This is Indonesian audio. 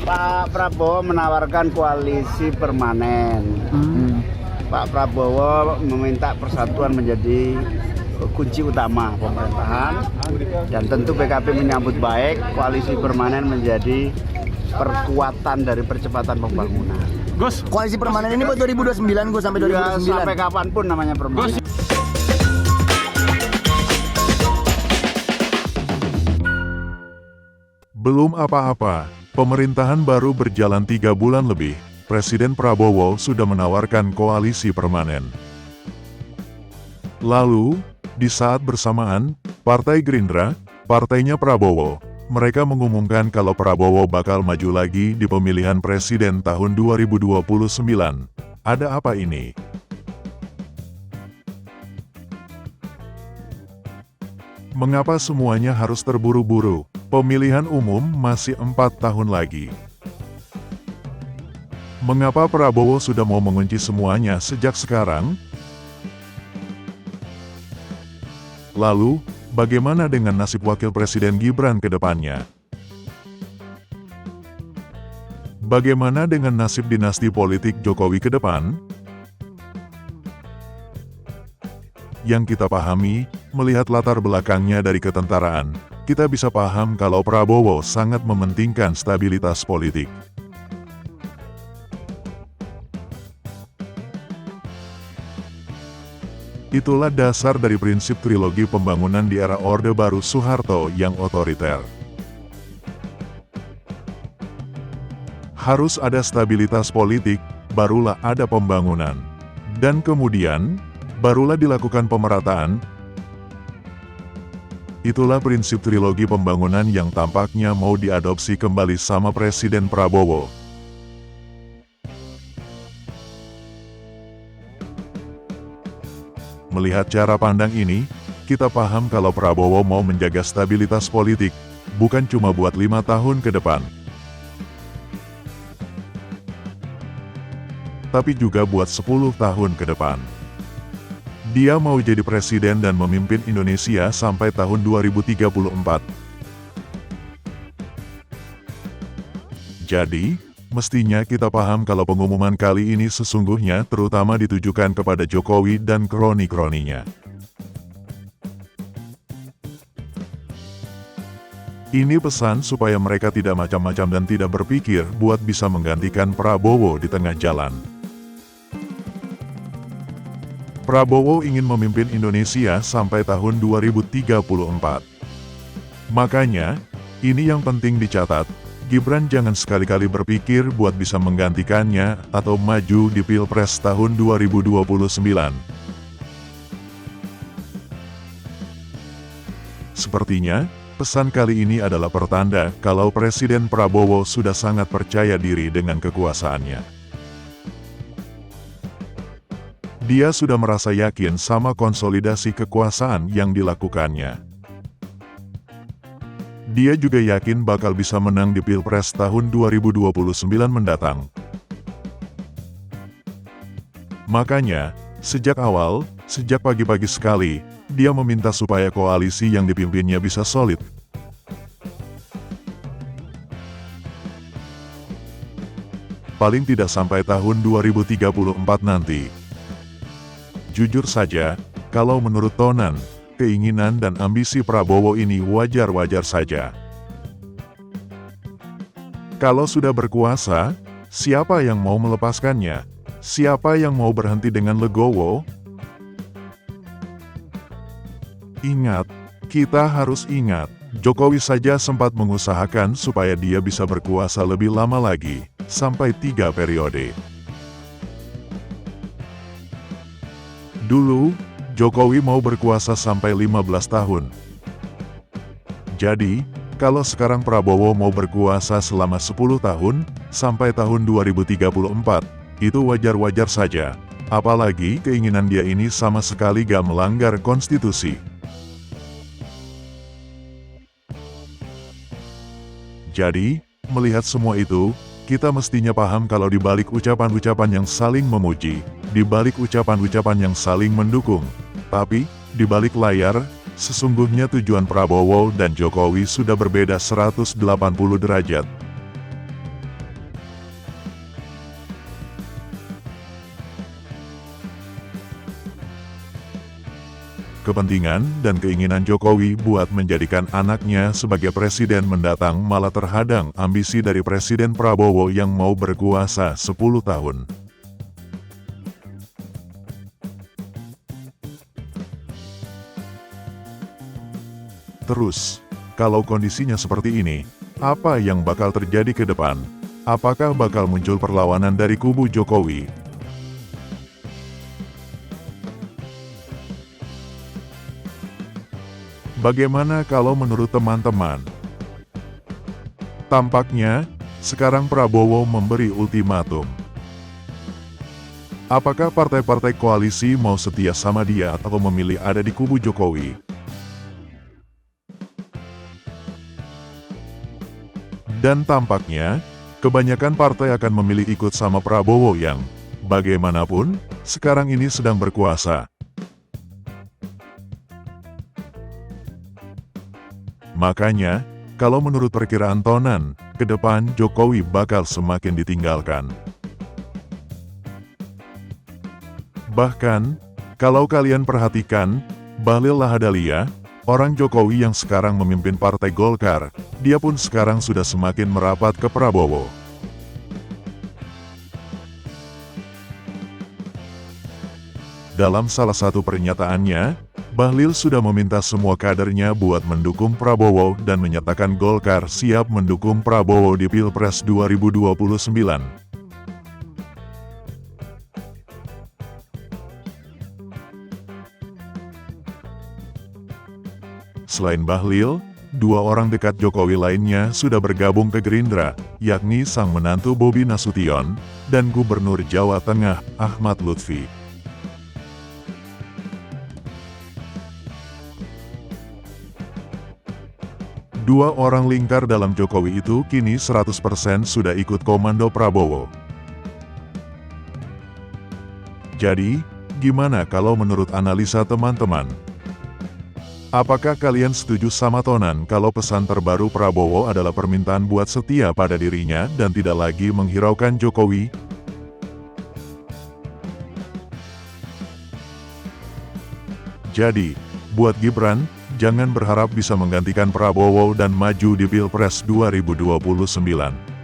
Pak Prabowo menawarkan koalisi permanen. Pak Prabowo meminta persatuan menjadi kunci utama pemerintahan, dan tentu PKB menyambut baik koalisi permanen menjadi perkuatan dari percepatan pembangunan. Gus, Koalisi permanen ini buat 2029 Gus, sampai Ya, 2029. sampai kapanpun namanya permanen. Belum apa-apa, pemerintahan baru berjalan 3 bulan lebih, Presiden Prabowo sudah menawarkan koalisi permanen. Lalu, di saat bersamaan, Partai Gerindra, partainya Prabowo, mereka mengumumkan kalau Prabowo bakal maju lagi di pemilihan presiden tahun 2029. Ada apa ini? Mengapa semuanya harus terburu-buru? Pemilihan umum masih 4 tahun lagi. Mengapa Prabowo sudah mau mengunci semuanya sejak sekarang? Lalu, bagaimana dengan nasib Wakil Presiden Gibran ke depannya? Bagaimana dengan nasib dinasti politik Jokowi ke depan? Yang kita pahami, melihat latar belakangnya dari ketentaraan, kita bisa paham kalau Prabowo sangat mementingkan stabilitas politik. Itulah dasar dari prinsip trilogi pembangunan di era Orde Baru Soeharto yang otoriter. Harus ada stabilitas politik, barulah ada pembangunan. Dan kemudian, barulah dilakukan pemerataan. Itulah prinsip trilogi pembangunan yang tampaknya mau diadopsi kembali sama Presiden Prabowo. Melihat cara pandang ini, kita paham kalau Prabowo mau menjaga stabilitas politik, bukan cuma buat 5 tahun ke depan, tapi juga buat 10 tahun ke depan. Dia mau jadi presiden dan memimpin Indonesia sampai tahun 2034. Jadi, mestinya kita paham kalau pengumuman kali ini sesungguhnya terutama ditujukan kepada Jokowi dan kroni-kroninya. Ini pesan supaya mereka tidak macam-macam dan tidak berpikir buat bisa menggantikan Prabowo di tengah jalan. Prabowo ingin memimpin Indonesia sampai tahun 2034. Makanya, ini yang penting dicatat, Gibran jangan sekali-kali berpikir buat bisa menggantikannya atau maju di Pilpres tahun 2029. Sepertinya, pesan kali ini adalah pertanda kalau Presiden Prabowo sudah sangat percaya diri dengan kekuasaannya. Dia sudah merasa yakin sama konsolidasi kekuasaan yang dilakukannya. Dia juga yakin bakal bisa menang di Pilpres tahun 2029 mendatang. Makanya, sejak awal, sejak pagi-pagi sekali, dia meminta supaya koalisi yang dipimpinnya bisa solid. Paling tidak sampai tahun 2034 nanti. Jujur saja, kalau menurut Tonan, keinginan dan ambisi Prabowo ini wajar-wajar saja. Kalau sudah berkuasa, siapa yang mau melepaskannya? Siapa yang mau berhenti dengan legowo? Ingat, kita harus ingat, Jokowi saja sempat mengusahakan supaya dia bisa berkuasa lebih lama lagi, sampai 3 periode. Dulu, Jokowi mau berkuasa sampai 15 tahun. Jadi, kalau sekarang Prabowo mau berkuasa selama 10 tahun, sampai tahun 2034, itu wajar-wajar saja. Apalagi keinginan dia ini sama sekali gak melanggar konstitusi. Jadi, melihat semua itu, kita mestinya paham kalau di balik ucapan-ucapan yang saling memuji, di balik ucapan-ucapan yang saling mendukung, tapi, di balik layar, sesungguhnya tujuan Prabowo dan Jokowi sudah berbeda 180 derajat. kepentingan dan keinginan Jokowi buat menjadikan anaknya sebagai presiden mendatang malah terhadang ambisi dari Presiden Prabowo yang mau berkuasa 10 tahun. Terus, kalau kondisinya seperti ini, apa yang bakal terjadi ke depan? Apakah bakal muncul perlawanan dari kubu Jokowi? Bagaimana kalau menurut teman-teman? Tampaknya, sekarang Prabowo memberi ultimatum. Apakah partai-partai koalisi mau setia sama dia atau memilih ada di kubu Jokowi? Dan tampaknya, kebanyakan partai akan memilih ikut sama Prabowo yang, bagaimanapun, sekarang ini sedang berkuasa. Makanya, kalau menurut perkiraan Tonan, ke depan Jokowi bakal semakin ditinggalkan. Bahkan, kalau kalian perhatikan, Bahlil Lahadalia, orang Jokowi yang sekarang memimpin Partai Golkar, dia pun sekarang sudah semakin merapat ke Prabowo. Dalam salah satu pernyataannya, Bahlil sudah meminta semua kadernya buat mendukung Prabowo dan menyatakan Golkar siap mendukung Prabowo di Pilpres 2029. Selain Bahlil, dua orang dekat Jokowi lainnya sudah bergabung ke Gerindra, yakni sang menantu Bobi Nasution dan Gubernur Jawa Tengah Ahmad Lutfi. Dua orang lingkar dalam Jokowi itu kini 100% sudah ikut komando Prabowo. Jadi, gimana kalau menurut analisa teman-teman? Apakah kalian setuju sama Tonan kalau pesan terbaru Prabowo adalah permintaan buat setia pada dirinya dan tidak lagi menghiraukan Jokowi? Jadi, buat Gibran, jangan berharap bisa menggantikan Prabowo dan maju di Pilpres 2029.